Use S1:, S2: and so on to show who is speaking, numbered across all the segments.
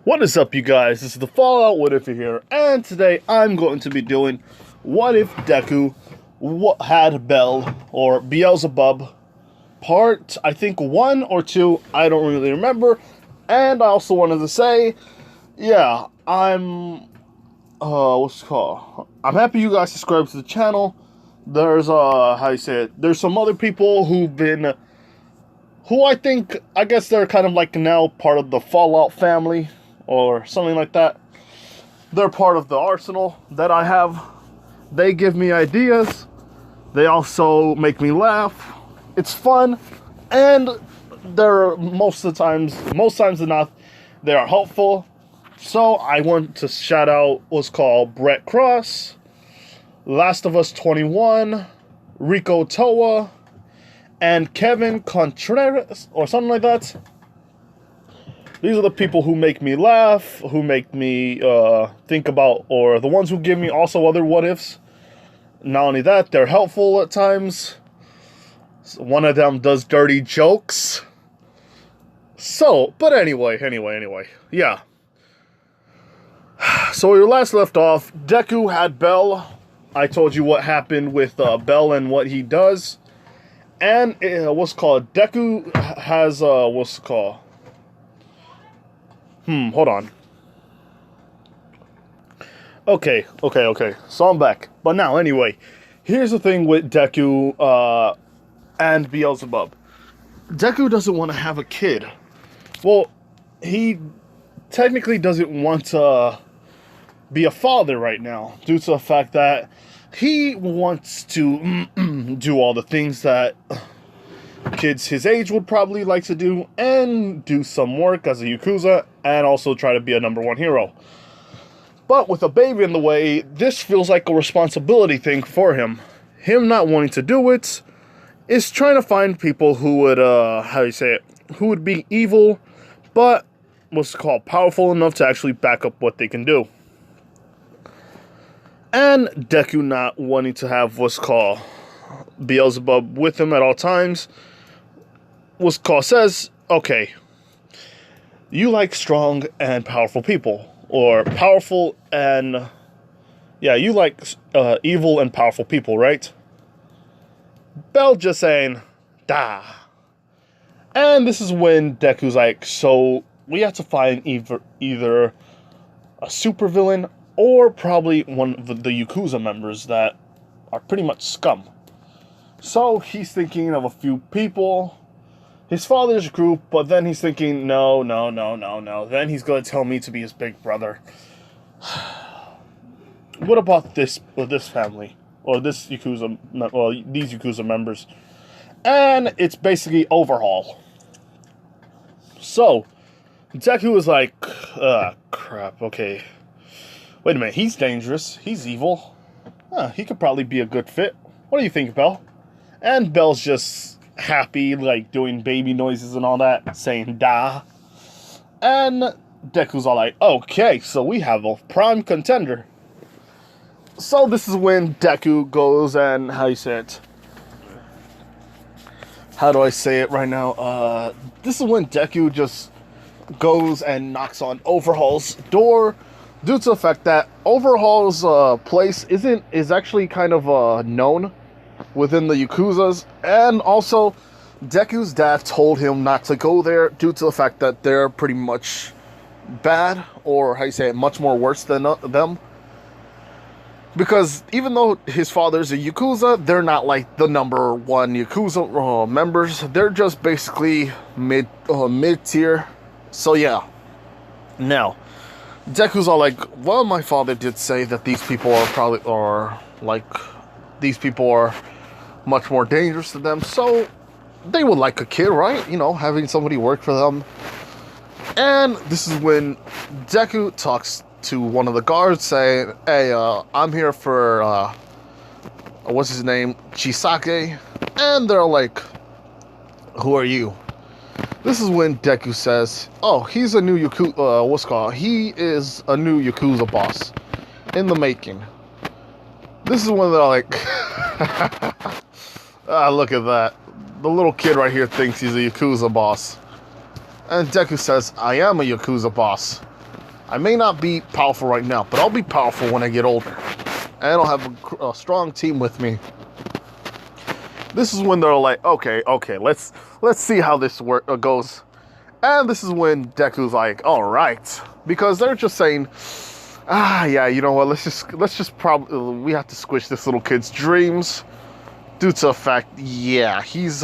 S1: What is up, you guys? This is the Fallout What If here, and today I'm going to be doing What If Deku had Bell, or Beelzebub, part, I think, 1 or 2, I don't really remember. And I also wanted to say, yeah, what's it called? I'm happy you guys subscribed to the channel. There's, there's some other people who I guess they're kind of like now part of the Fallout family, or something like that. They're part of the arsenal that I have. They give me ideas. They also make me laugh. It's fun. And they're most times than not, they are helpful. So I want to shout out what's called Brett Cross, Last of Us 21, Rico Toa, and Kevin Contreras, or something like that. These are the people who make me laugh, who make me think about, or the ones who give me also other what-ifs. Not only that, they're helpful at times. One of them does dirty jokes. So, but anyway, yeah. So where you last left off, Deku had Bell. I told you what happened with Bell and what he does. And Deku has, hold on. Okay. So I'm back. But now, anyway, here's the thing with Deku and Beelzebub. Deku doesn't want to have a kid. Well, he technically doesn't want to be a father right now, due to the fact that he wants to do all the things that kids his age would probably like to do, and do some work as a Yakuza, and also try to be a #1 hero. But with a baby in the way, this feels like a responsibility thing for him. Him not wanting to do it is trying to find people who would, who would be evil, but powerful enough to actually back up what they can do. And Deku not wanting to have Beelzebub with him at all times, says, okay, you like strong and powerful people, or powerful and, yeah, you like evil and powerful people, right? Bell just saying, da. And this is when Deku's like, so we have to find either a supervillain or probably one of the Yakuza members that are pretty much scum. So he's thinking of a few people. His father's group, but then he's thinking, no. Then he's going to tell me to be his big brother. What about this family? Or this Yakuza, well, these Yakuza members? And it's basically Overhaul. So, Deku is like, crap, okay. Wait a minute, he's dangerous. He's evil. He could probably be a good fit. What do you think, Bell? And Bell's just happy, like doing baby noises and all that, saying da. And Deku's all like, okay, so we have a prime contender. So this is when Deku goes and, how do I say it right now? This is when Deku just goes and knocks on Overhaul's door, due to the fact that Overhaul's place is actually kind of known within the Yakuzas, and also Deku's dad told him not to go there due to the fact that they're pretty much bad, or much more worse than them. Because even though his father's a Yakuza, they're not like the #1 Yakuza members. They're just basically mid-tier. So yeah. Now, Deku's all like, well, my father did say that these people are much more dangerous than them, so they would like a kid, right? You know, having somebody work for them. And this is when Deku talks to one of the guards saying, hey, I'm here for, what's his name? Chisake. And they're like, who are you? This is when Deku says, oh, he's a new he is a new Yakuza boss in the making. This is when they're like, look at that. The little kid right here thinks he's a Yakuza boss. And Deku says, I am a Yakuza boss. I may not be powerful right now, but I'll be powerful when I get older. And I'll have a strong team with me. This is when they're like, okay, let's see how this goes. And this is when Deku's like, all right, because they're just saying, yeah, you know what? Let's just probably we have to squish this little kid's dreams due to the fact, yeah, he's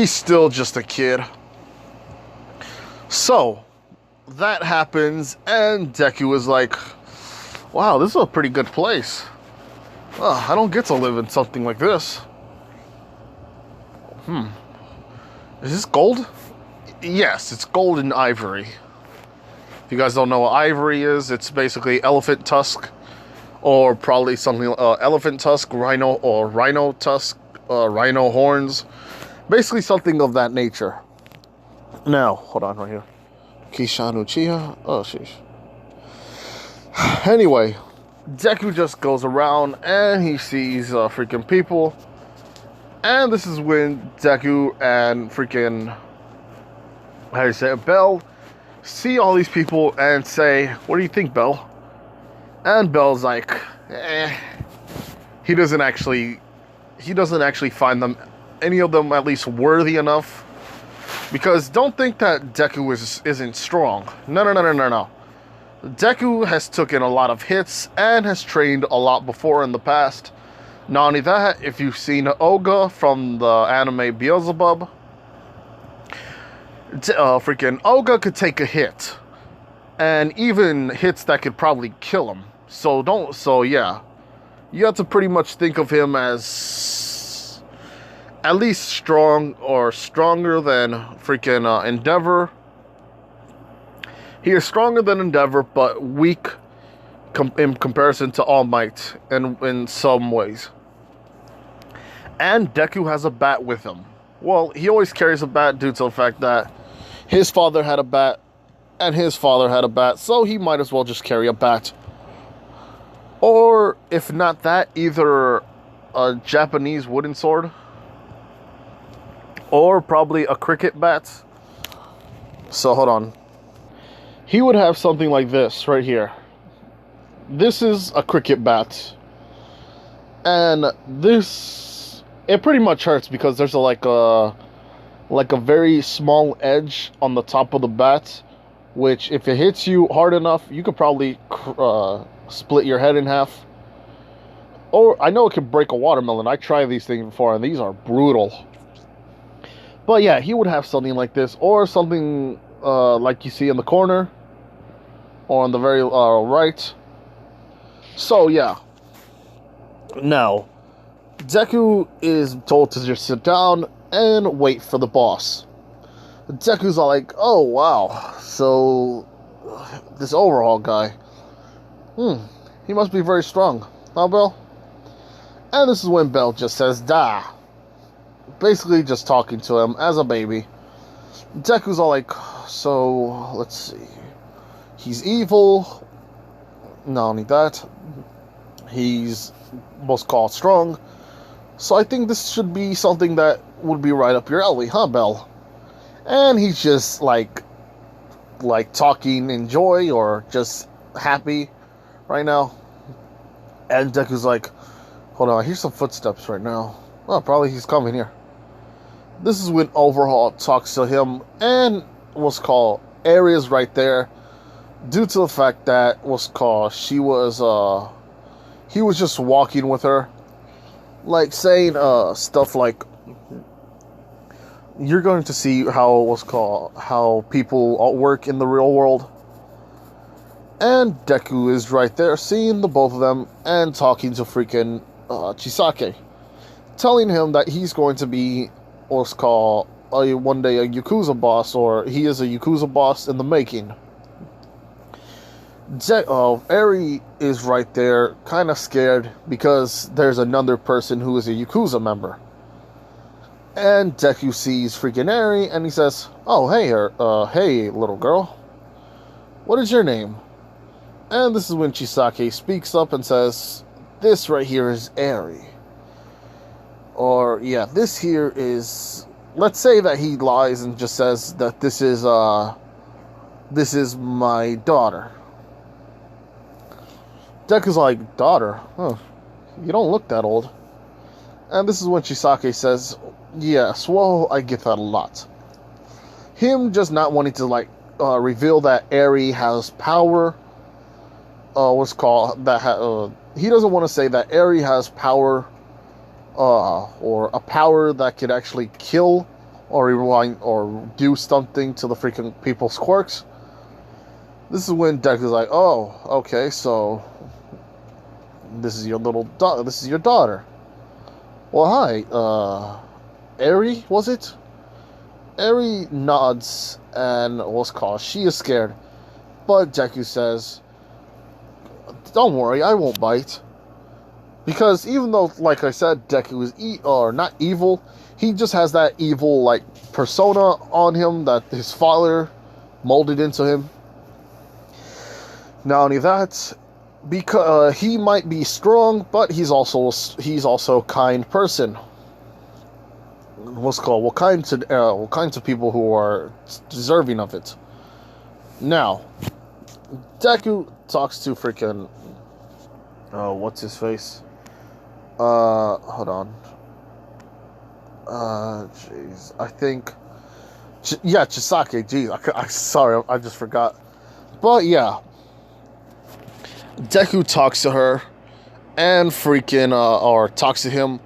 S1: still just a kid. So that happens, and Deku is like, wow, this is a pretty good place. I don't get to live in something like this. Is this gold? Yes, it's gold and ivory. If you guys don't know what ivory is, it's basically elephant tusk, or probably something elephant tusk, rhino tusk, rhino horns, basically something of that nature. Now, hold on right here. Kishan Uchiha. Oh, sheesh. Anyway, Deku just goes around and he sees freaking people. And this is when Deku and freaking, how do you say it, Bell, see all these people and say, what do you think, Bell? And Bell's like, He doesn't actually find them, any of them at least worthy enough. Because don't think that Deku isn't strong. No. Deku has taken a lot of hits and has trained a lot before in the past. Not only that, if you've seen Oga from the anime Beelzebub, freaking Oga could take a hit. And even hits that could probably kill him. So yeah. You have to pretty much think of him as at least strong or stronger than freaking Endeavor. He is stronger than Endeavor, but weak in comparison to All Might in some ways. And Deku has a bat with him. Well, he always carries a bat due to the fact that his father had a bat, and his father had a bat, so he might as well just carry a bat. Or, if not that, either a Japanese wooden sword, or probably a cricket bat. So, hold on. He would have something like this right here. This is a cricket bat. And this, it pretty much hurts because there's like a very small edge on the top of the bat, which if it hits you hard enough, you could probably split your head in half. Or, I know it could break a watermelon. I tried these things before, and these are brutal. But yeah, he would have something like this, or something like you see in the corner, or on the very right. So yeah. Now, Deku is told to just sit down and wait for the boss. Deku's all like, oh wow, so this overhaul guy, he must be very strong, huh, Bell? And this is when Bell just says, da. Basically just talking to him as a baby. Deku's all like, so, let's see. He's evil. Not only that, he's most called strong. So I think this should be something that would be right up your alley, huh, Bell? And he's just like talking in joy or just happy right now. And Deku's like, hold on, I hear some footsteps right now. Oh, probably he's coming here. This is when Overhaul talks to him, and what's called Area's right there, due to the fact that he was just walking with her, like saying stuff like, you're going to see how people work in the real world. And Deku is right there, seeing the both of them and talking to freaking Chisake, telling him that he's going to be one day a Yakuza boss, or he is a Yakuza boss in the making. Eri is right there, kind of scared because there's another person who is a Yakuza member. And Deku sees freaking Eri, and he says, oh, hey, little girl. What is your name? And this is when Chisake speaks up and says, this right here is Eri. Or, yeah, this here is... Let's say that he lies and just says that this is this is my daughter. Deku's like, daughter? Huh. You don't look that old. And this is when Chisake says, yes, well, I get that a lot. Him just not wanting to, like, reveal that Eri has power. He doesn't want to say that Eri has power, or a power that could actually kill or rewind or do something to the freaking people's quirks. This is when Deku's like, oh, okay, so this is your this is your daughter. Well, hi, Eri, was it? Eri nods and she is scared. But Deku says, don't worry, I won't bite. Because even though, like I said, Deku is not evil, he just has that evil, like, persona on him that his father molded into him. Not only that, because he might be strong, but he's also a kind person. Kind to people who are deserving of it. Now, Deku talks to freaking what's his face? Hold on. Jeez, I think. Chisake. Jeez, sorry, I just forgot. But yeah, Deku talks to her, and or talks to him,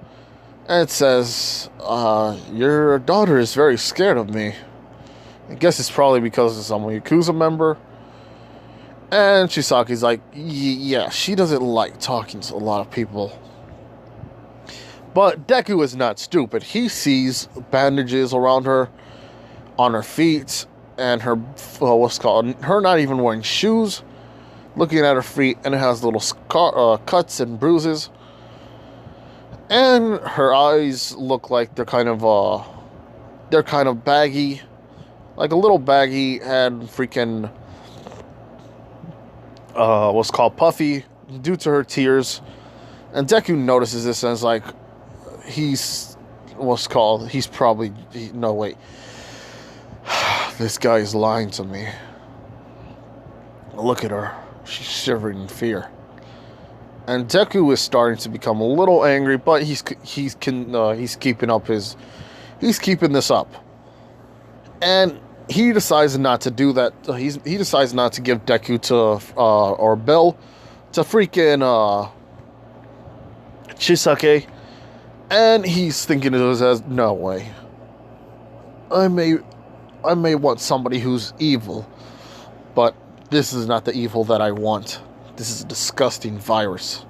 S1: and it says, your daughter is very scared of me. I guess it's probably because I'm a Yakuza member. And Chisaki's like, yeah, she doesn't like talking to a lot of people. But Deku is not stupid. He sees bandages around her, on her feet, and her, her not even wearing shoes. Looking at her feet, and it has little cuts and bruises. And her eyes look like they're kind of baggy. Like a little baggy and freaking, puffy due to her tears. And Deku notices this and is like, no, wait. This guy is lying to me. Look at her. She's shivering in fear. And Deku is starting to become a little angry, but he's keeping this up. And he decides not to do that. He decides not to give Deku or Bell to freaking Chisake. And he's thinking of it as, no way. I may want somebody who's evil, but this is not the evil that I want. This is a disgusting virus.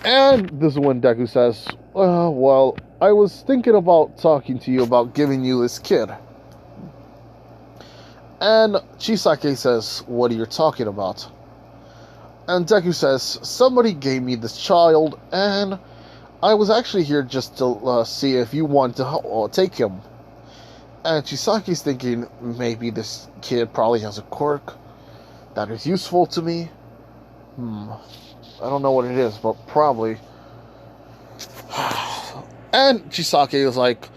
S1: And this is when Deku says, well, I was thinking about talking to you about giving you this kid. And Chisake says, what are you talking about? And Deku says, somebody gave me this child, and I was actually here just to see if you want to take him. And Chisaki's thinking, maybe this kid probably has a quirk that is useful to me. I don't know what it is, but probably. And Chisake is like,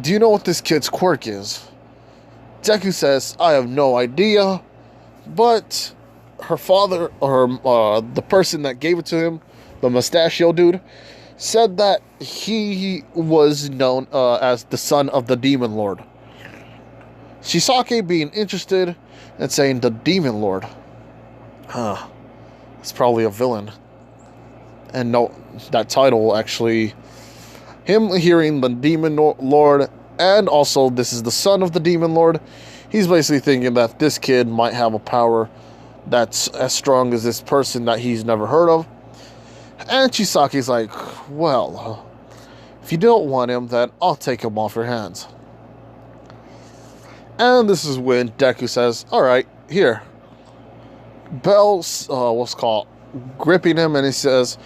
S1: do you know what this kid's quirk is? Deku says, I have no idea, but her father, or the person that gave it to him, the mustachio dude, said that he was known as the son of the Demon Lord. Chisake being interested and saying the Demon Lord. It's probably a villain. And no, that title actually, him hearing the Demon Lord, and also this is the son of the Demon Lord, he's basically thinking that this kid might have a power that's as strong as this person that he's never heard of. And Chisaki's like, well, if you don't want him, then I'll take him off your hands. And this is when Deku says, alright, here. Bell's, gripping him, and he says,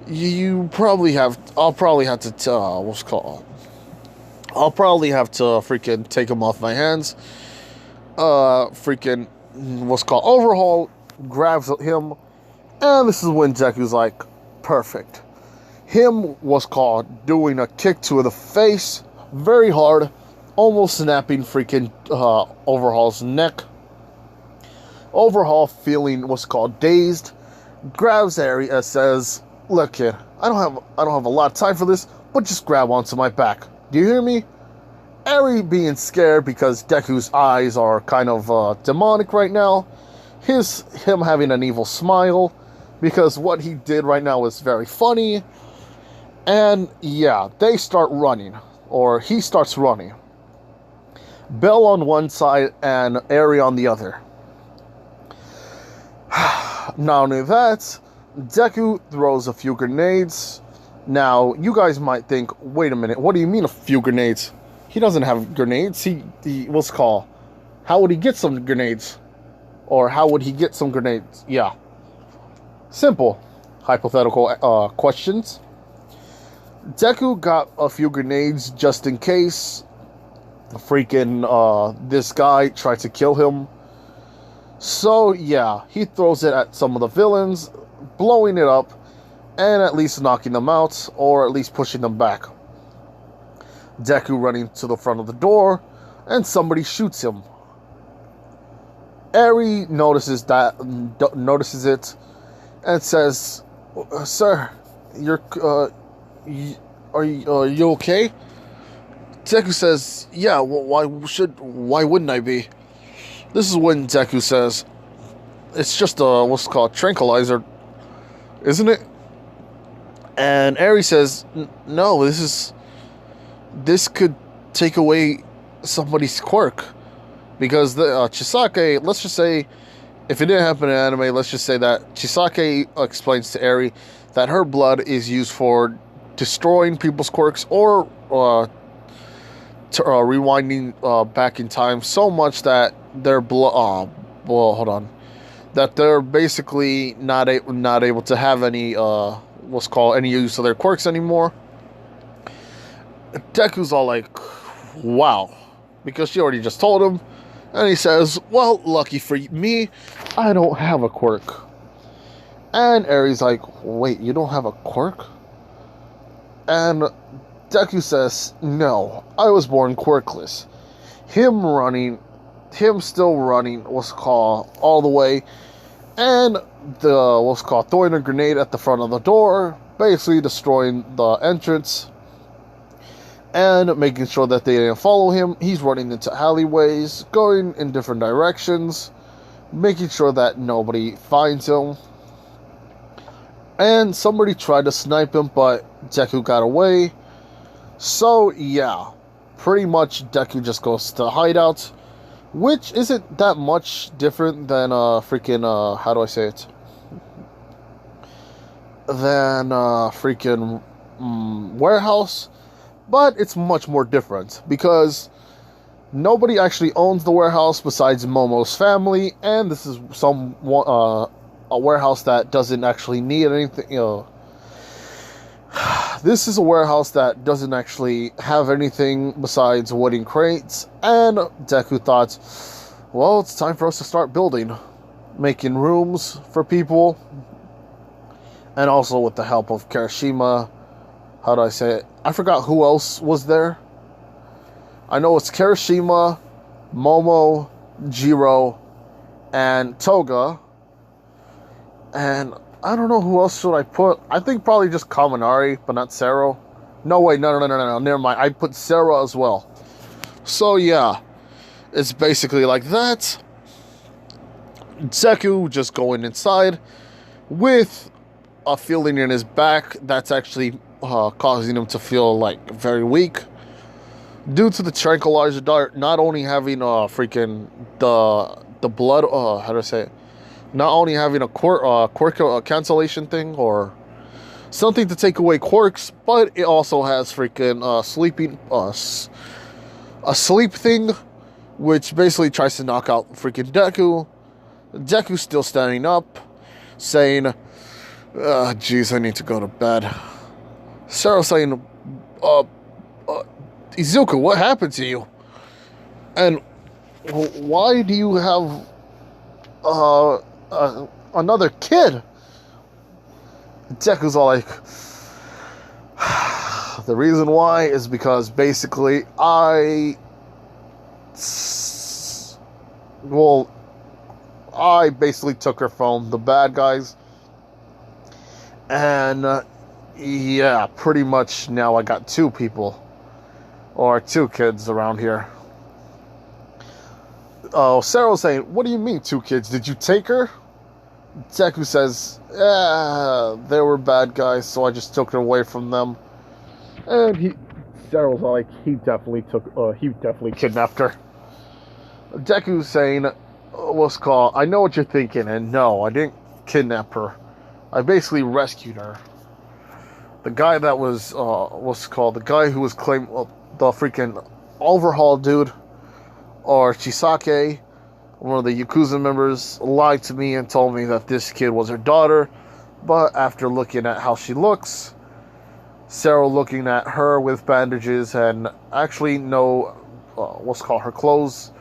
S1: I'll probably have to freaking take him off my hands. Overhaul grabs him, and this is when Deku's like, perfect. Him doing a kick to the face, very hard, almost snapping freaking Overhaul's neck. Overhaul, feeling what's called dazed, grabs Eri and says, "Look, kid, I don't have a lot of time for this, but just grab onto my back. Do you hear me?" Eri being scared because Deku's eyes are kind of demonic right now. Him having an evil smile because what he did right now is very funny. And yeah, they start running, or he starts running. Bell on one side and Eri on the other. Not only that, Deku throws a few grenades. Now, you guys might think, wait a minute, what do you mean a few grenades? He doesn't have grenades. He what's it called? How would he get some grenades? Or how would he get some grenades? Yeah. Simple. Hypothetical questions. Deku got a few grenades just in case freaking this guy tried to kill him. So yeah, he throws it at some of the villains, blowing it up and at least knocking them out, or at least pushing them back. Deku running to the front of the door, and somebody shoots him. Eri notices it and says, "Sir, are you okay?" Deku says, "Yeah. Why wouldn't I be?" This is when Deku says, "It's just what's called tranquilizer, isn't it?" And Eri says, "No, this could take away somebody's quirk, because the Chisake, let's just say, if it didn't happen in anime, let's just say that Chisake explains to Eri that her blood is used for destroying people's quirks, or rewinding back in time so much that their blood, that they're basically not able to have any what's called any use of their quirks anymore." Deku's all like, "Wow," because she already just told him, and he says, "Well, lucky for me, I don't have a quirk." And Eri's like, "Wait, you don't have a quirk?" And Deku says, "No, I was born quirkless." Him still running, what's called, all the way, and throwing a grenade at the front of the door, basically destroying the entrance, and making sure that they didn't follow him. He's running into alleyways, going in different directions, making sure that nobody finds him. And somebody tried to snipe him, but Deku got away. So yeah, pretty much Deku just goes to hideout, which isn't that much different than how do I say it? Than freaking warehouse, but it's much more different because nobody actually owns the warehouse besides Momo's family, and this is a warehouse that doesn't actually need anything. This is a warehouse that doesn't actually have anything besides wooden crates, and Deku thought, well, it's time for us to start building, making rooms for people, and also with the help of Kirishima. How do I say it? I forgot who else was there. I know it's Kirishima, Momo, Jiro, and Toga, and I don't know who else should I put. I think probably just Kaminari, but not Sero. No, wait, no, never mind. I put Sero as well. So yeah, it's basically like that. Deku just going inside with a feeling in his back that's actually causing him to feel like very weak due to the tranquilizer dart not only having freaking the blood. How do I say it? Not only having a quirk cancellation thing or something to take away quirks, but it also has freaking a sleep thing, which basically tries to knock out freaking Deku. Deku's still standing up, saying, "Jeez, I need to go to bed." Sarah saying, "Izuku, what happened to you? And why do you have another kid?" Deku's all like, "The reason why is because basically I well, I basically took her phone, the bad guys. And, yeah, pretty much now I got 2 people. Or 2 kids around here. Oh, Sarah was saying, what do you mean 2 kids? Did you take her? Deku says, they were bad guys, so I just took her away from them. And Sarah was like, he definitely kidnapped her. Deku's saying, what's called, I know what you're thinking, and no, I didn't kidnap her. I basically rescued her. The guy that was, the guy who was claiming, the freaking overhaul dude, or Chisake, one of the Yakuza members, lied to me and told me that this kid was her daughter. But after looking at how she looks, Sarah looking at her with bandages and actually no, her clothes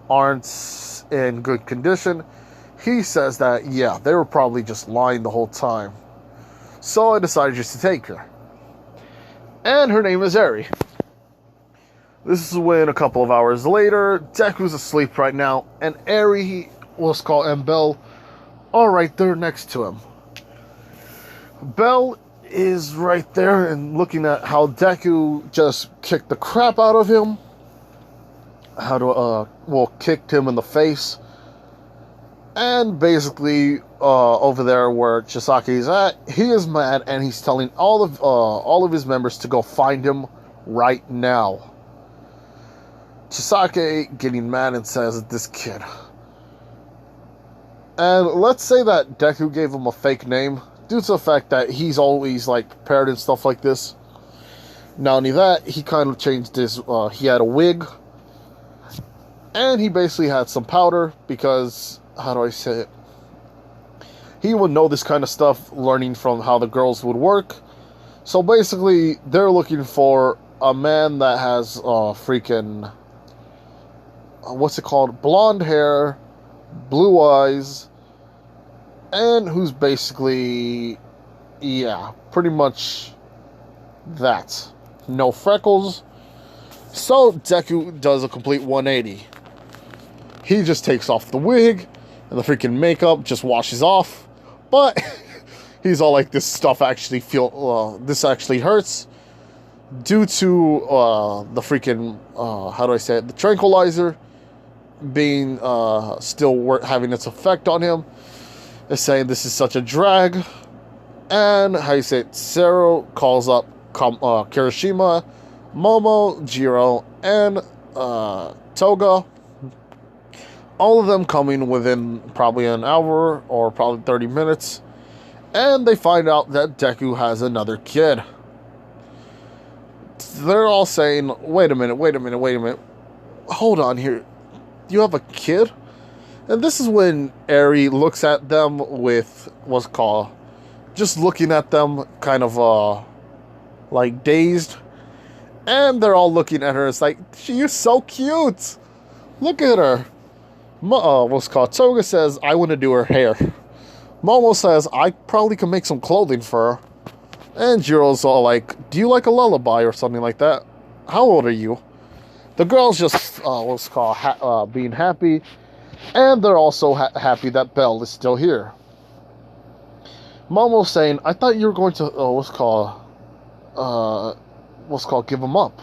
S1: aren't in good condition, he says that, yeah, they were probably just lying the whole time. So I decided just to take her. And her name is Eri. This is when a couple of hours later, Deku's asleep right now, and Eri, and Belle are right there next to him. Belle is right there and looking at how Deku just kicked the crap out of him. Kicked him in the face. And basically, over there where Chisake's at, he is mad and he's telling all of his members to go find him right now. Chisake getting mad and says, this kid. And let's say that Deku gave him a fake name due to the fact that he's always like paired and stuff like this. Not only that, he kind of changed his, he had a wig. And he basically had some powder because, how do I say it? He would know this kind of stuff learning from how the girls would work. So basically, they're looking for a man that has freaking, blonde hair, blue eyes, and who's basically, yeah, pretty much that. No freckles. So Deku does a complete 180. He just takes off the wig, and the freaking makeup just washes off. But he's all like, this stuff actually this actually hurts. Due to the freaking, the tranquilizer being still having its effect on him. Is saying this is such a drag. And, Sarah calls up Kirishima, Momo, Jiro, and Toga. All of them coming within probably an hour or probably 30 minutes. And they find out that Deku has another kid. They're all saying, wait a minute. Hold on here. You have a kid? And this is when Eri looks at them with, just looking at them kind of, like dazed. And they're all looking at her. It's like, she's so cute. Look at her. Toga says, I want to do her hair. Momo says, I probably can make some clothing for her. And Jiro's all like, do you like a lullaby or something like that? How old are you? The girls just, being happy. And they're also happy that Belle is still here. Momo's saying, I thought you were going to, give him up.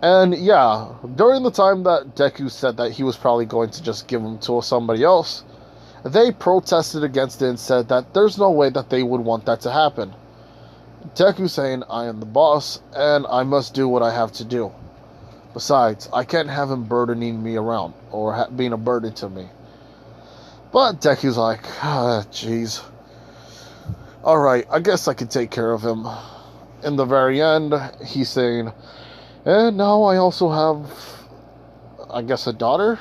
S1: And yeah, during the time that Deku said that he was probably going to just give him to somebody else, they protested against it and said that there's no way that they would want that to happen. Deku saying, I am the boss, and I must do what I have to do. Besides, I can't have him burdening me around, or being a burden to me. But Deku's like, jeez. Alright, I guess I can take care of him. In the very end, he's saying, and now I also have, I guess, a daughter?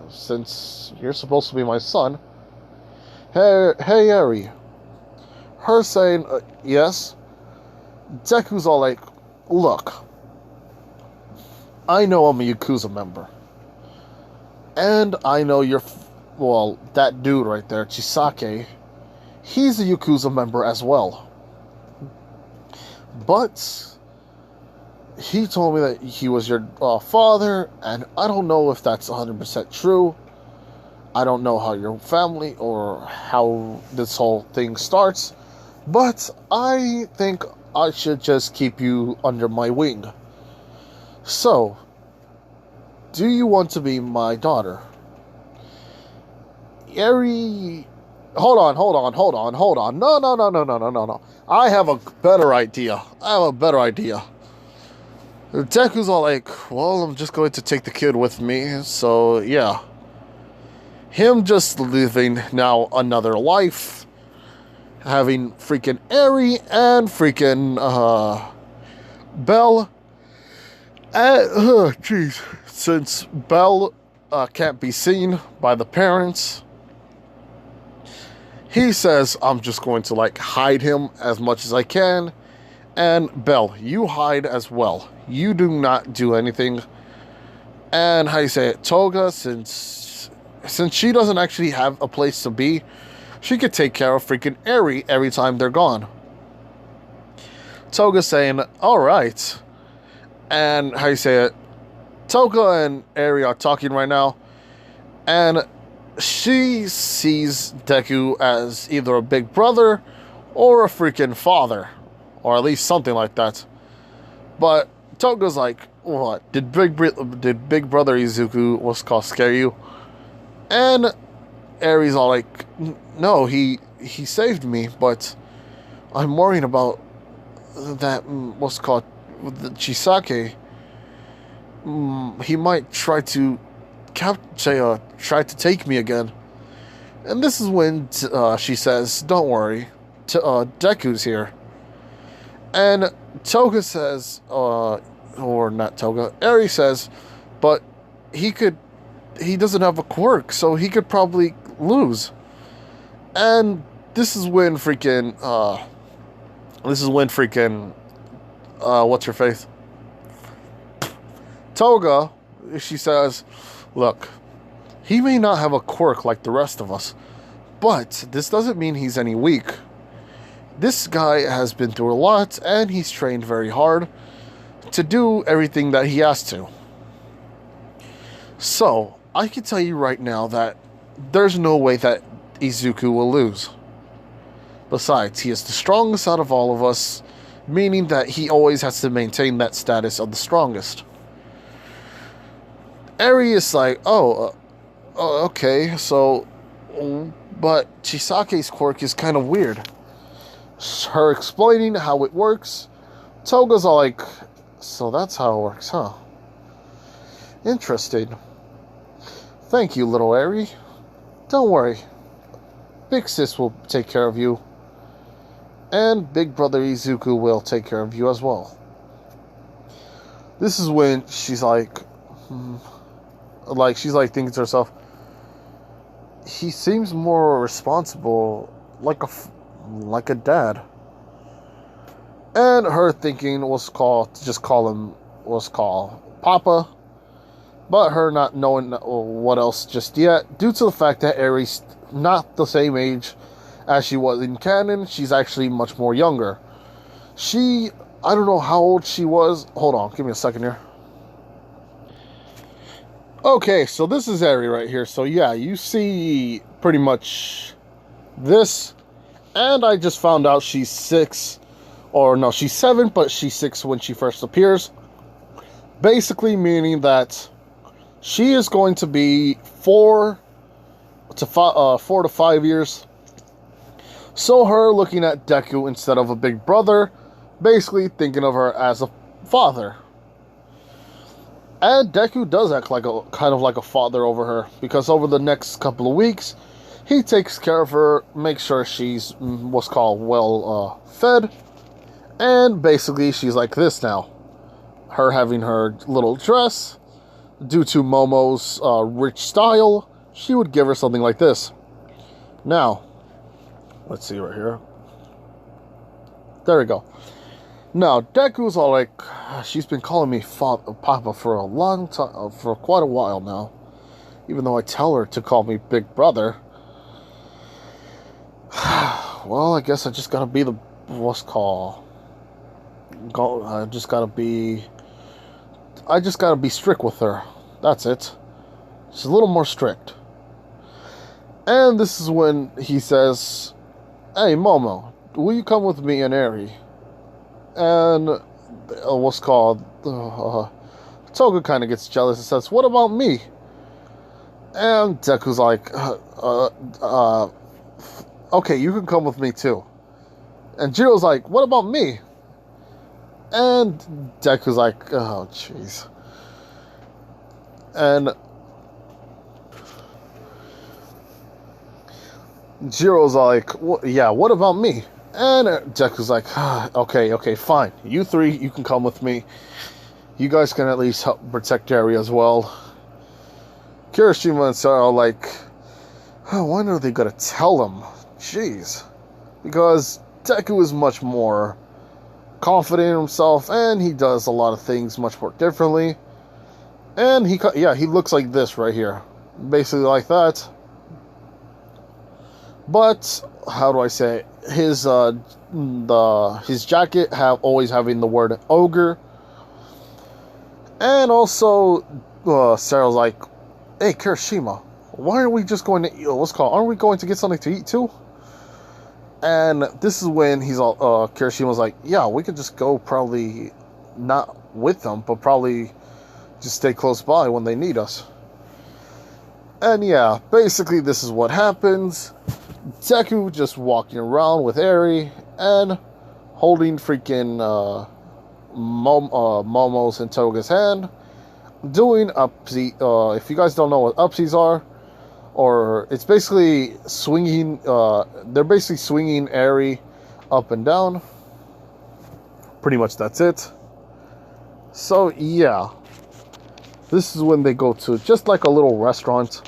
S1: Since you're supposed to be my son. Hey, Eri. Her saying, yes. Deku's all like, look. I know I'm a Yakuza member. And I know that dude right there, Chisake, he's a Yakuza member as well. But he told me that he was your father, and I don't know if that's 100% true. I don't know how your family or how this whole thing starts, but I think I should just keep you under my wing. So, do you want to be my daughter? Eri... Hold on. No. I have a better idea. Deku's all like, well, I'm just going to take the kid with me, so yeah. Him just living now another life, having freaking Eri and freaking, Belle. Jeez. Since Belle, can't be seen by the parents, he says, I'm just going to, like, hide him as much as I can. And Belle, you hide as well. You do not do anything. And how you say it, Toga, since she doesn't actually have a place to be, she could take care of freaking Eri every time they're gone. Toga saying, alright. And how you say it, Toga and Eri are talking right now. And she sees Deku as either a big brother or a freaking father. Or at least something like that. But Toga's like, what? Did Big Brother Izuku, what's it called, scare you? And Eri's all like, no, he saved me, but I'm worried about that, what's it called, the Chisake. He might try to try to take me again. And this is when she says, don't worry, Deku's here. And Toga says, or not Toga, Eri says, but he doesn't have a quirk, so he could probably lose. And this is when freaking, what's her face? Toga, she says, look, he may not have a quirk like the rest of us, but this doesn't mean he's any weak. This guy has been through a lot, and he's trained very hard to do everything that he has to. So, I can tell you right now that there's no way that Izuku will lose. Besides, he is the strongest out of all of us, meaning that he always has to maintain that status of the strongest. Eri is like, okay, so, but Chisake's quirk is kind of weird. Her explaining how it works, Toga's all like, so that's how it works, huh? Interesting. Thank you, little Eri. Don't worry. Big sis will take care of you. And Big Brother Izuku will take care of you as well. This is when she's like, she's like thinking to herself, he seems more responsible, like a dad. And her thinking was just call him Papa, but her not knowing what else just yet, due to the fact that Eri's not the same age as she was in canon. She's actually much more younger. I don't know how old she was. Hold on, give me a second here. Okay, so this is Eri right here. So yeah, you see pretty much this. And I just found out she's 6. Or no, she's 7, but she's 6 when she first appears. Basically meaning that she is going to be 4 to 5 years. So her looking at Deku instead of a big brother, basically thinking of her as a father. And Deku does act like kind of like a father over her, because over the next couple of weeks, he takes care of her, makes sure she's what's called well fed, and basically she's like this now. Her having her little dress, due to Momo's rich style, she would give her something like this. Now, let's see right here. There we go. Now, Deku's all like, she's been calling me Papa for a long time, for quite a while now. Even though I tell her to call me Big Brother. Well, I guess I just gotta be I just gotta be I just gotta be strict with her. That's it. She's a little more strict. And this is when he says, "Hey, Momo, will you come with me and Eri?" And what's called Toga kind of gets jealous and says, "What about me?" And Deku's like, "Okay, you can come with me too." And Jiro's like, "What about me?" And Deku's like, "Oh, jeez." And Jiro's like, "Yeah, what about me?" And Deku's like, okay, fine. You three, you can come with me. You guys can at least help protect Eri as well." Kirishima and Sarah are like, when are they gonna tell him? Jeez. Because Deku is much more confident in himself, and he does a lot of things much more differently. And he looks like this right here. Basically like that. But how do I say it? His jacket always having the word ogre. And also Sarah's like, "Hey, Kirishima, why are we just going to aren't we going to get something to eat too?" And this is when he's all Kirishima's like, "Yeah, we could just go, probably not with them, but probably just stay close by when they need us." And yeah, basically this is what happens. Deku just walking around with Eri and holding freaking Momo's and Toga's hand, doing upsy. If you guys don't know what upsies are, or it's basically swinging. They're basically swinging Eri up and down. Pretty much that's it. So yeah, this is when they go to just like a little restaurant.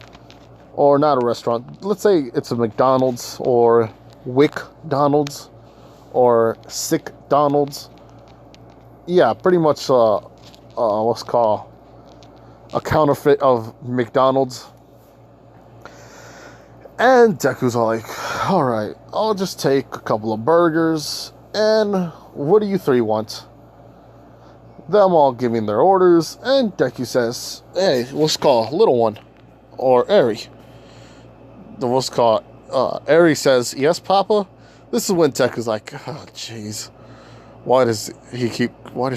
S1: Or not a restaurant. Let's say it's a McDonald's or WickDonald's or SickDonald's. Yeah, pretty much what's called a counterfeit of McDonald's. And Deku's all like, "Alright, I'll just take a couple of burgers. And what do you three want?" Them all giving their orders. And Deku says, "Hey, what's called little one?" Or Eri. What's called Eri says, "Yes, Papa." This is when Deku's like, "Oh, jeez, why does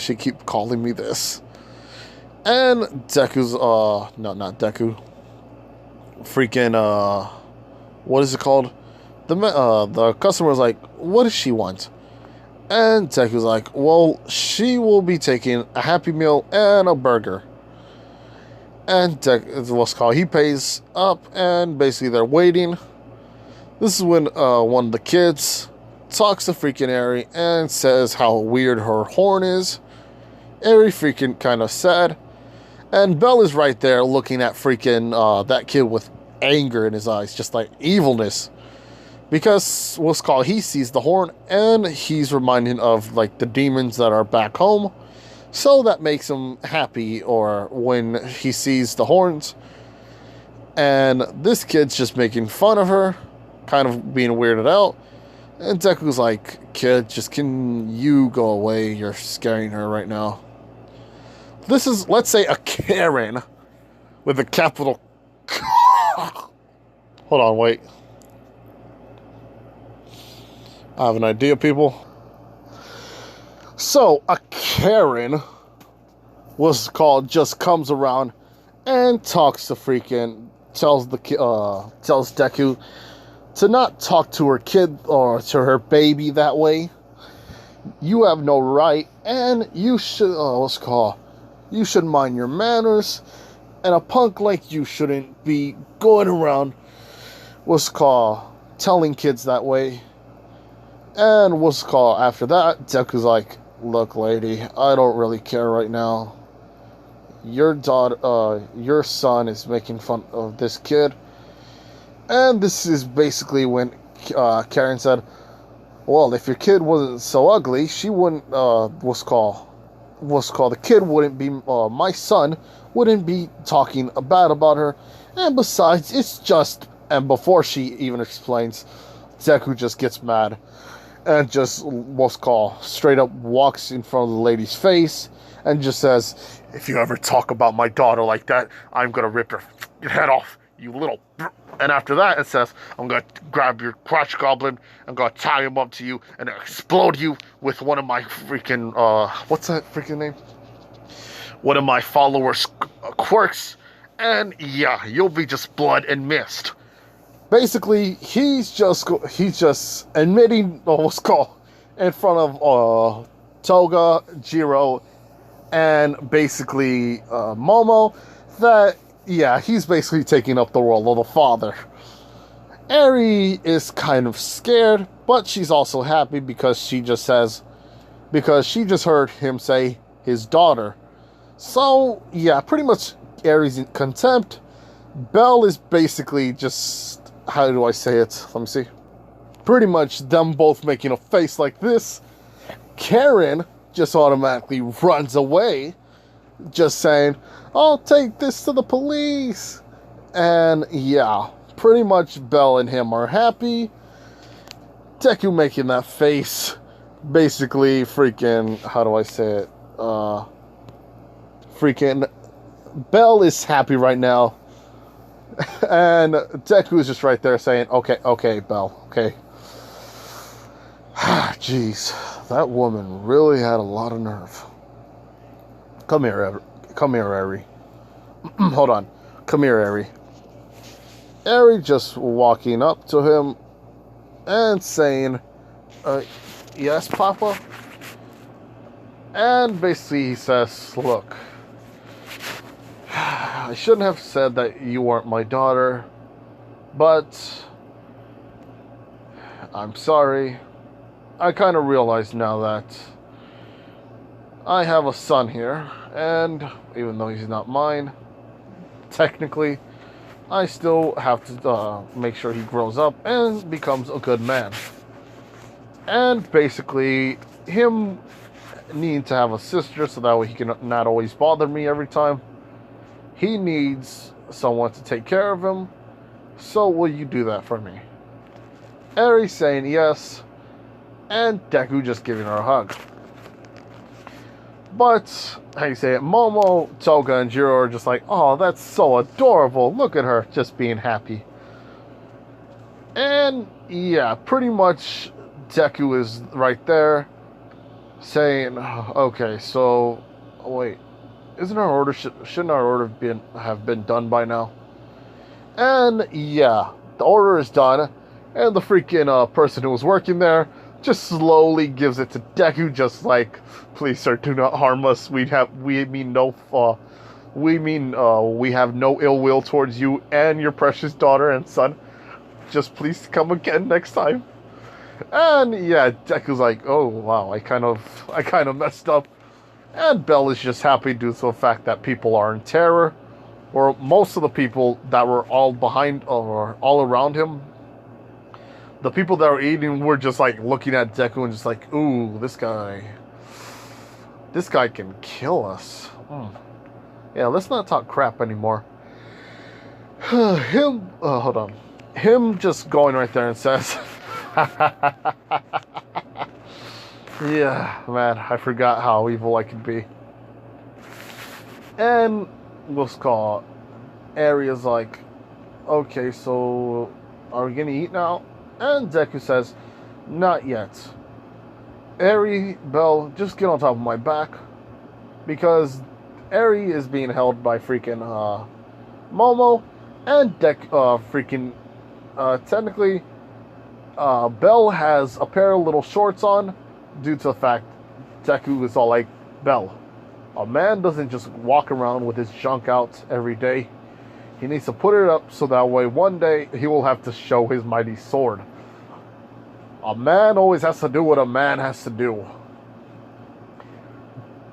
S1: she keep calling me this?" And Deku's no, not Deku. Freaking what is it called? The customer's like, "What does she want?" And Deku's like, "Well, she will be taking a Happy Meal and a burger." And he pays up, and basically they're waiting. This is when one of the kids talks to freaking Eri and says how weird her horn is. Eri freaking kind of sad. And Bell is right there looking at freaking that kid with anger in his eyes, just like evilness. Because he sees the horn, and he's reminded of like the demons that are back home. So that makes him happy, or when he sees the horns. And this kid's just making fun of her, kind of being weirded out. And Deku's like, "Kid, can you go away? You're scaring her right now." This is, let's say, a Karen with a capital. Hold on, wait. I have an idea, people. So, a Karen just comes around and talks to tells Deku to not talk to her kid or to her baby that way. You have no right, and you should, you should mind your manners, and a punk like you shouldn't be going around, telling kids that way. And after that, Deku's like, "Look, lady, I don't really care right now. Your son is making fun of this kid." And this is basically when Karen said, "Well, if your kid wasn't so ugly, she wouldn't, the kid wouldn't be, my son wouldn't be talking bad about her. And besides, it's just," and before she even explains, Deku just gets mad. and just what's called straight up walks in front of the lady's face and just says, "If you ever talk about my daughter like that, I'm gonna rip your head off, you little." And after that, it says, "I'm gonna grab your crotch goblin, I'm gonna tie him up to you, and explode you with one of my freaking what's that freaking name? One of my followers' quirks, and yeah, you'll be just blood and mist." Basically, he's just admitting what's called in front of Toga, Jiro, and basically Momo that yeah, he's basically taking up the role of the father. Eri is kind of scared, but she's also happy because she just heard him say his daughter. So yeah, pretty much Eri's in contempt. Belle is basically just, how do I say it? Let me see. Pretty much them both making a face like this. Karen just automatically runs away, just saying, "I'll take this to the police." And yeah, pretty much Belle and him are happy. Deku making that face, basically freaking, how do I say it? Freaking Belle is happy right now. And Deku is just right there saying, okay, Belle, okay. Jeez, that woman really had a lot of nerve. Come here, Eri. Hold on. Come here, Eri. Eri just walking up to him and saying, "Yes, Papa?" And basically he says, "Look, I shouldn't have said that you weren't my daughter, but I'm sorry. I kind of realize now that I have a son here, and even though he's not mine, technically, I still have to make sure he grows up and becomes a good man." And basically, him needing to have a sister so that way he can not always bother me every time. He needs someone to take care of him, so will you do that for me? Eri saying yes, and Deku just giving her a hug. But, how you say it, Momo, Toga, and Jiro are just like, "Oh, that's so adorable. Look at her, just being happy." And, yeah, pretty much Deku is right there, saying, "Okay, so, wait, isn't our order, shouldn't our order have been done by now?" And, yeah, the order is done, and the freaking person who was working there just slowly gives it to Deku, just like, "Please, sir, do not harm us. We have no ill will towards you and your precious daughter and son. Just please come again next time." And yeah, Deku's like, "Oh wow, I kind of messed up." And Belle is just happy due to the fact that people are in terror, or most of the people that were all behind or all around him. The people that were eating were just like looking at Deku and just like, "Ooh, this guy can kill us." Yeah, let's not talk crap anymore. Hold on. Him just going right there and says, "Yeah, man, I forgot how evil I could be." And what's called Aria's like, "Okay, so are we gonna eat now?" And Deku says, "Not yet. Eri, Belle, just get on top of my back." Because Eri is being held by freaking Momo, and technically, Belle has a pair of little shorts on due to the fact Deku is all like, "Belle, a man doesn't just walk around with his junk out every day. He needs to put it up so that way one day he will have to show his mighty sword. A man always has to do what a man has to do."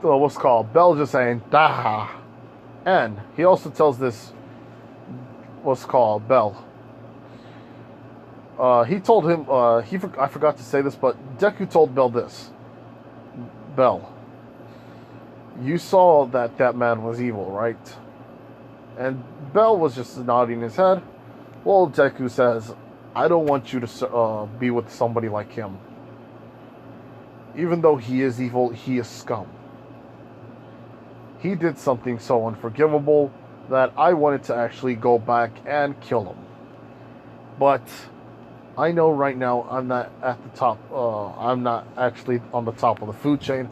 S1: So what's called Belle just saying, "Daha." And he also tells this, what's called Belle. He told him, I forgot to say this, but Deku told Belle this. "Belle, you saw that man was evil, right?" And Belle was just nodding his head. Well, Deku says, "I don't want you to be with somebody like him. Even though he is evil, he is scum. He did something so unforgivable that I wanted to actually go back and kill him. But I know right now I'm not at the top. I'm not actually on the top of the food chain.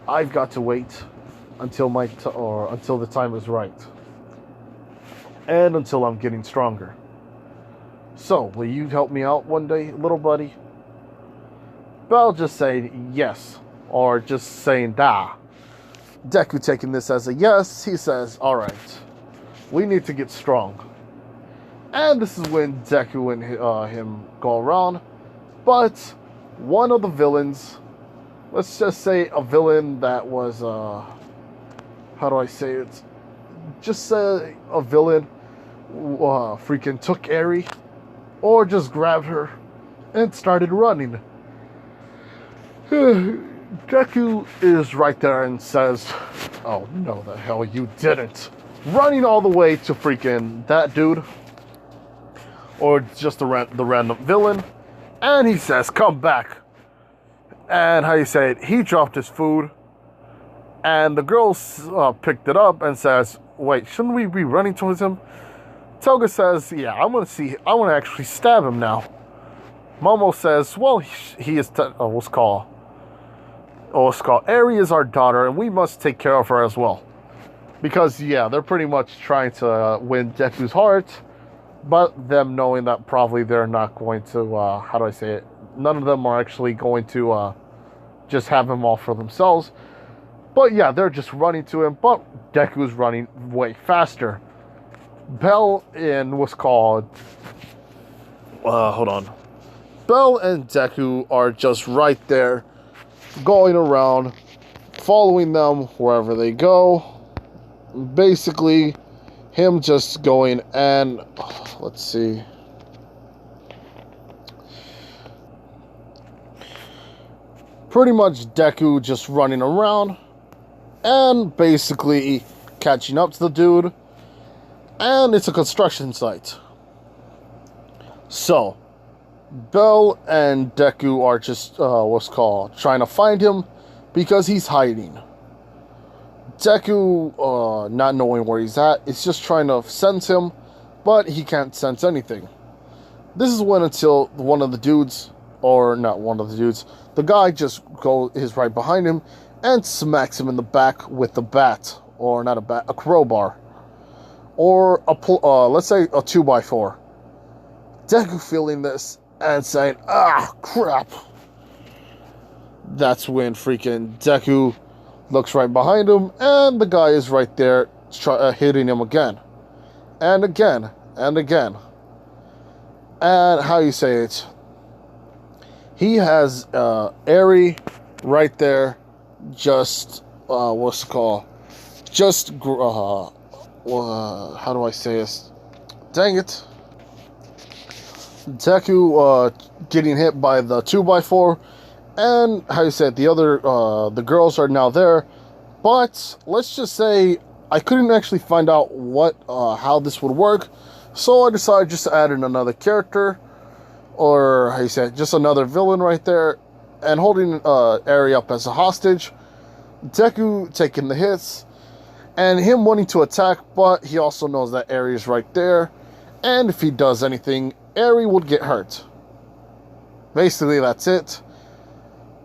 S1: I've got to wait until until the time is right, and until I'm getting stronger. So, will you help me out one day, little buddy? Bell just saying yes, or just saying da. Deku taking this as a yes, he says, alright, we need to get strong. And this is when Deku and him go around. But one of the villains, let's just say a villain that was, how do I say it? Just say a villain freaking took Eri, or just grabbed her and started running. Deku is right there and says, oh no the hell you didn't. Running all the way to freaking that dude, or just the random villain, and he says, come back. And how you say it, he dropped his food, and the girl picked it up and says, wait, shouldn't we be running towards him? Toga says, yeah, I want to actually stab him now. Momo says, well, he is, what's called, Eri is our daughter, and we must take care of her as well. Because, yeah, they're pretty much trying to win Deku's heart, but them knowing that probably they're not going to, how do I say it? None of them are actually going to just have him all for themselves. But, yeah, they're just running to him, but Deku's running way faster. Bell and what's called... hold on. Bell and Deku are just right there, going around, following them wherever they go. Basically, him just going and... let's see. Pretty much Deku just running around and basically catching up to the dude. And it's a construction site. So, Bell and Deku are just, trying to find him because he's hiding. Deku, not knowing where he's at, is just trying to sense him, but he can't sense anything. This is when until one of the dudes, or not one of the dudes, the guy just is right behind him and smacks him in the back with the bat, or not a bat, a crowbar, or let's say a 2x4. Deku feeling this and saying, ah, crap. That's when freaking Deku looks right behind him, and the guy is right there hitting him again. And again, and again. And how you say it? He has Eri right there, just, what's it called? Just, how do I say this? Dang it. Deku getting hit by the 2x4, and how you said, the girls are now there, but let's just say I couldn't actually find out how this would work, so I decided just to add in another character, or how you said, just another villain right there, and holding Eri up as a hostage. Deku taking the hits, and him wanting to attack, but he also knows that Eri is right there, and if he does anything, Eri would get hurt. Basically, that's it.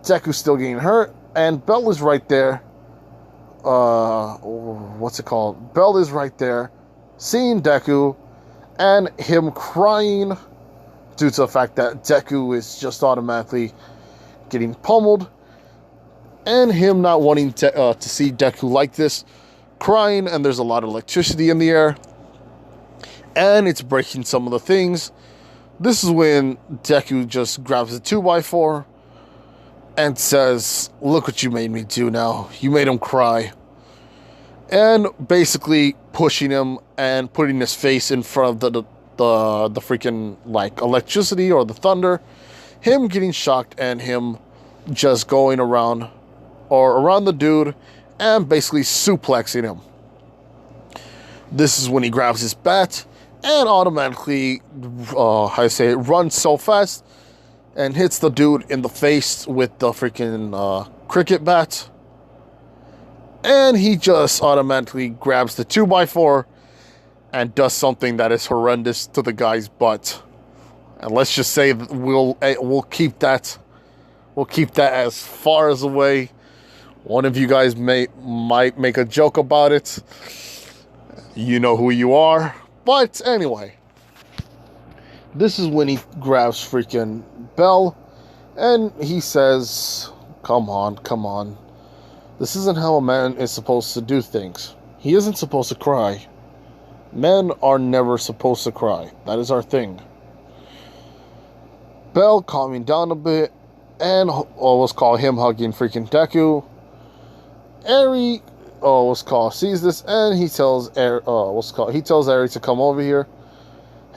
S1: Deku's still getting hurt, and Bell is right there. What's it called? Bell is right there, seeing Deku, and him crying due to the fact that Deku is just automatically getting pummeled, and him not wanting to see Deku like this, crying, and there's a lot of electricity in the air, and it's breaking some of the things. This is when Deku just grabs the 2x4 and says, look what you made me do now. You made him cry. And basically pushing him and putting his face in front of the freaking, like, electricity or the thunder. Him getting shocked and him just going around the dude and basically suplexing him. This is when he grabs his bat and automatically, runs so fast and hits the dude in the face with the freaking cricket bat. And he just automatically grabs the 2x4 and does something that is horrendous to the guy's butt. And let's just say we'll keep that as far as away. One of you guys might make a joke about it. You know who you are. But anyway, this is when he grabs freaking Belle, and he says, come on. This isn't how a man is supposed to do things. He isn't supposed to cry. Men are never supposed to cry. That is our thing. Belle calming down a bit, and let's call him hugging freaking Deku. Eri, sees this, and he tells he tells Eri to come over here,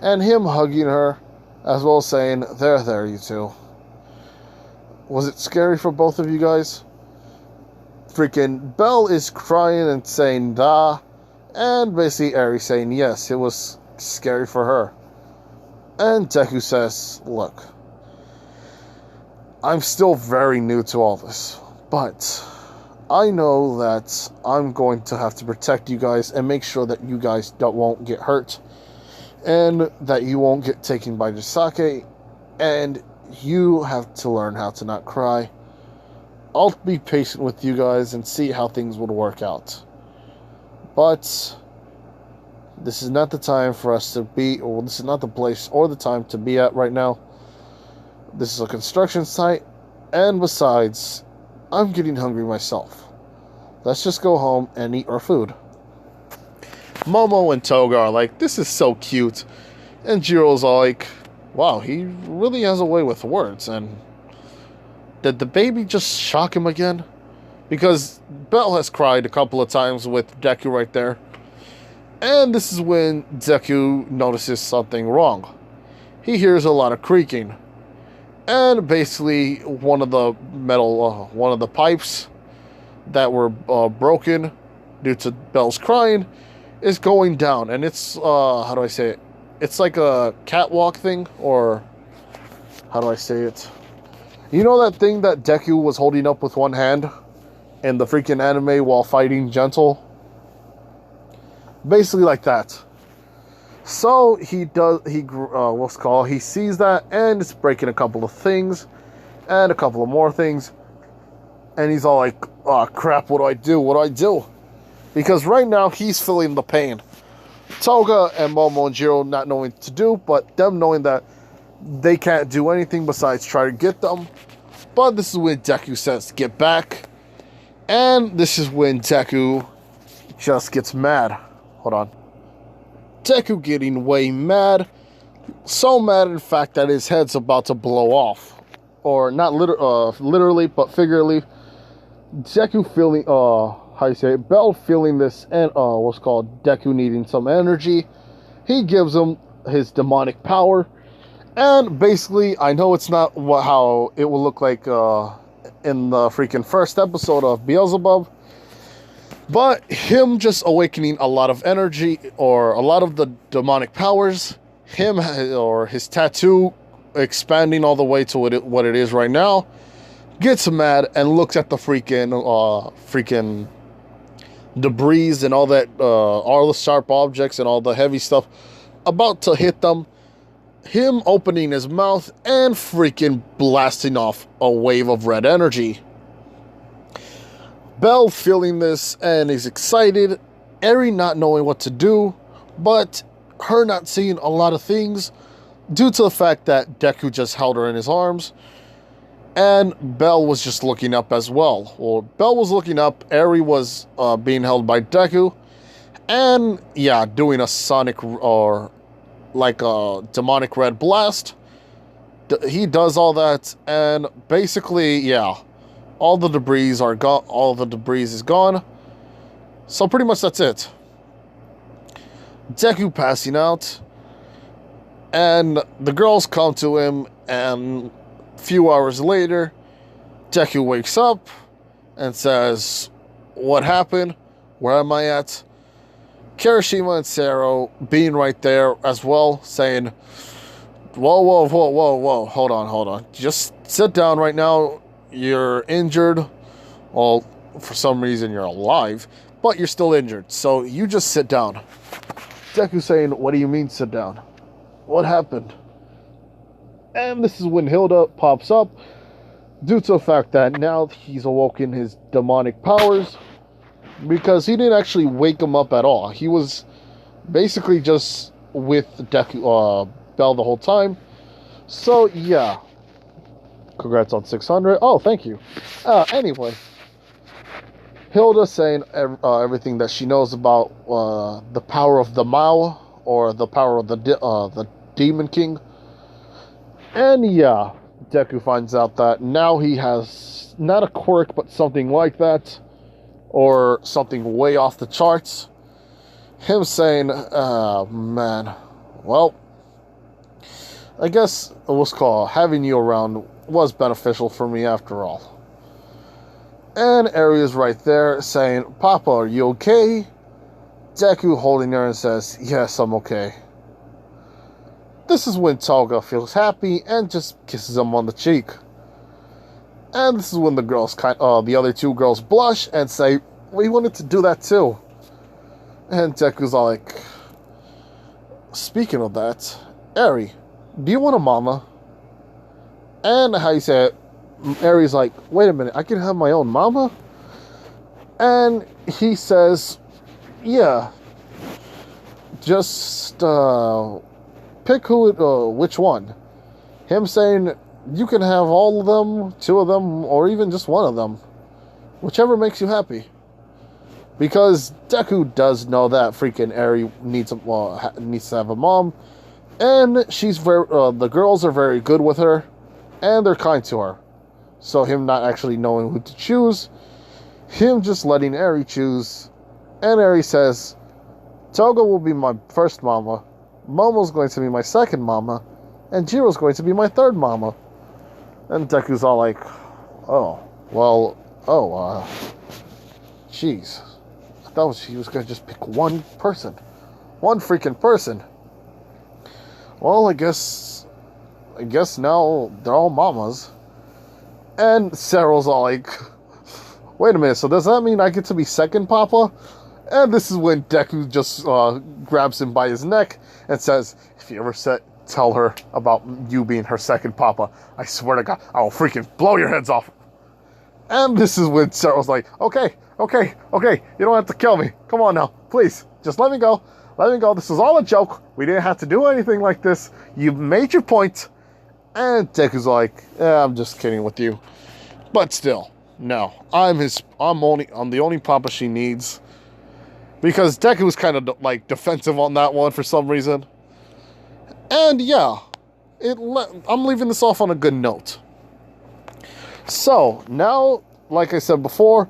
S1: and him hugging her, as well as saying, there, you two. Was it scary for both of you guys? Freaking Belle is crying and saying, da, and basically Eri saying, yes, it was scary for her. And Deku says, look, I'm still very new to all this, but I know that I'm going to have to protect you guys and make sure that you guys won't get hurt, and that you won't get taken by Jisake, and you have to learn how to not cry. I'll be patient with you guys and see how things would work out. But this is not the time for us to be, or this is not the place or the time to be at right now. This is a construction site, and besides, I'm getting hungry myself. Let's just go home and eat our food. Momo and Toga are like, this is so cute. And Jiro's all like, wow, he really has a way with words. And did the baby just shock him again? Because Belle has cried a couple of times with Deku right there. And this is when Deku notices something wrong. He hears a lot of creaking. And basically, one of the pipes that were broken due to Belle's crying is going down. And it's, how do I say it? It's like a catwalk thing, or how do I say it? You know that thing that Deku was holding up with one hand in the freaking anime while fighting Gentle? Basically like that. So he sees that, and it's breaking a couple of things and a couple of more things, and he's all like, oh crap, what do I do? Because right now he's feeling the pain. Toga and Momo and Jiro not knowing what to do, but them knowing that they can't do anything besides try to get them. But this is when Deku says get back, and this is when Deku just gets mad. Hold on. Deku getting way mad. So mad, in fact, that his head's about to blow off. Or not literally, but figuratively. Deku feeling, Belle feeling this, and Deku needing some energy. He gives him his demonic power. And basically, I know it's not how it will look like in the freaking first episode of Beelzebub. But him just awakening a lot of energy, or a lot of the demonic powers, him or his tattoo expanding all the way to what it is right now, gets mad and looks at the freaking debris and all the sharp objects and all the heavy stuff about to hit them. Him opening his mouth and freaking blasting off a wave of red energy. Belle feeling this and is excited. Eri not knowing what to do, but her not seeing a lot of things due to the fact that Deku just held her in his arms. And Belle was just looking up as well. Well, Belle was looking up. Eri was being held by Deku. And yeah, doing a sonic or like a demonic red blast. He does all that, and basically, yeah, all the debris are gone. All the debris is gone. So pretty much that's it. Deku passing out, and the girls come to him, and a few hours later, Deku wakes up and says, "What happened? Where am I at?" Kirishima and Sero being right there as well, saying, Whoa, whoa, whoa, whoa, whoa. Hold on, hold on. Just sit down right now. You're injured. Well, for some reason you're alive, but you're still injured. So you just sit down. Deku's saying, what do you mean sit down? What happened? And this is when Hilda pops up, due to the fact that now he's awoken his demonic powers, because he didn't actually wake him up at all. He was basically just with Deku, Bell the whole time. So yeah, congrats on 600. Oh, thank you. Anyway, Hilda saying everything that she knows about the power of the Mao, or the power of the Demon King. And yeah, Deku finds out that now he has not a quirk, but something like that, or something way off the charts. Him saying, man, well, I guess it was called having you around was beneficial for me after all. And Aries right there saying, Papa, are you okay? Deku holding her and says, yes, I'm okay. This is when Toga feels happy and just kisses him on the cheek. And this is when the girls, the other two girls blush and say, we wanted to do that too. And Deku's all like, speaking of that, Eri, do you want a mama? And how you say it, Eri's like, wait a minute, I can have my own mama? And he says, yeah, just pick which one. Him saying, you can have all of them, two of them, or even just one of them. Whichever makes you happy. Because Deku does know that freaking Eri needs to have a mom. And she's the girls are very good with her. And they're kind to her. So him not actually knowing who to choose. Him just letting Eri choose. And Eri says, Toga will be my first mama. Momo's going to be my second mama. And Jiro's going to be my third mama. And Deku's all like, oh, well, jeez. I thought he was going to just pick one person. One freaking person. Well, I guess now they're all mamas. And Cyril's all like, wait a minute, so does that mean I get to be second papa? And this is when Deku just grabs him by his neck and says, if you ever tell her about you being her second papa, I swear to God, I will freaking blow your heads off. And this is when Cyril's like, okay, you don't have to kill me. Come on now, please, just let me go. Let me go. This was all a joke. We didn't have to do anything like this. You made your point. And Deku's like, I'm just kidding with you. But still, no. I'm the only papa she needs. Because Deku was kind of like defensive on that one for some reason. And yeah, I'm leaving this off on a good note. So now, like I said before,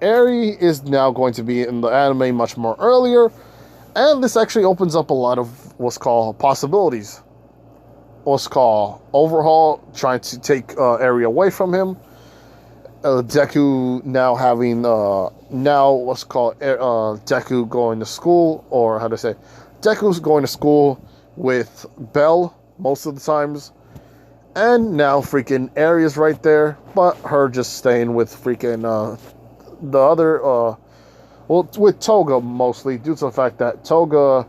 S1: Eri is now going to be in the anime much more earlier. And this actually opens up a lot of what's called possibilities. What's called overhaul, trying to take Eri away from him. Deku now having, what's called Deku going to school, or how to say, Deku's going to school with Bell most of the times. And now freaking Eri is right there, but her just staying with freaking the other, well, with Toga mostly, due to the fact that Toga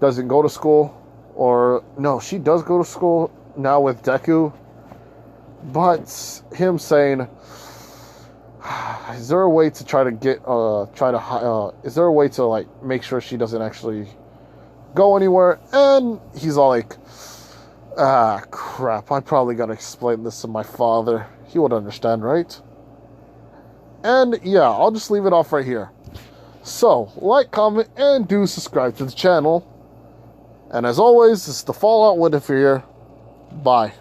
S1: doesn't go to school. Or, no, she does go to school now with Deku. But him saying, is there a way to try to get, is there a way to, like, make sure she doesn't actually go anywhere? And he's all like, crap, I probably gotta explain this to my father. He would understand, right? And, yeah, I'll just leave it off right here. So, like, comment, and do subscribe to the channel. And as always, this is the Fallout with Fear. Bye.